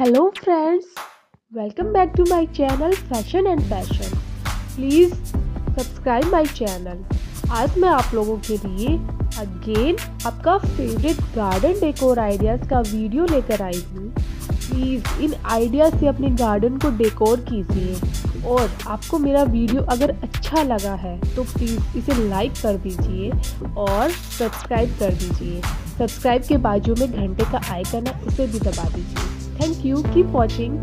Hello friends, welcome back to my channel Fashion and Passion. Please subscribe my channel. आज मैं आप लोगों के लिए अगेन आपका फेवरेट गार्डन डेकोर आइडियाज़ का वीडियो लेकर आई हूँ। प्लीज़ इन आइडियाज़ से अपने गार्डन को डेकोर कीजिए और आपको मेरा वीडियो अगर अच्छा लगा है तो प्लीज़ इसे लाइक कर दीजिए और सब्सक्राइब कर दीजिए। सब्सक्राइब के बाजू में घंटे का आइकन है, उसे भी दबा दीजिए। Thank you. Keep watching.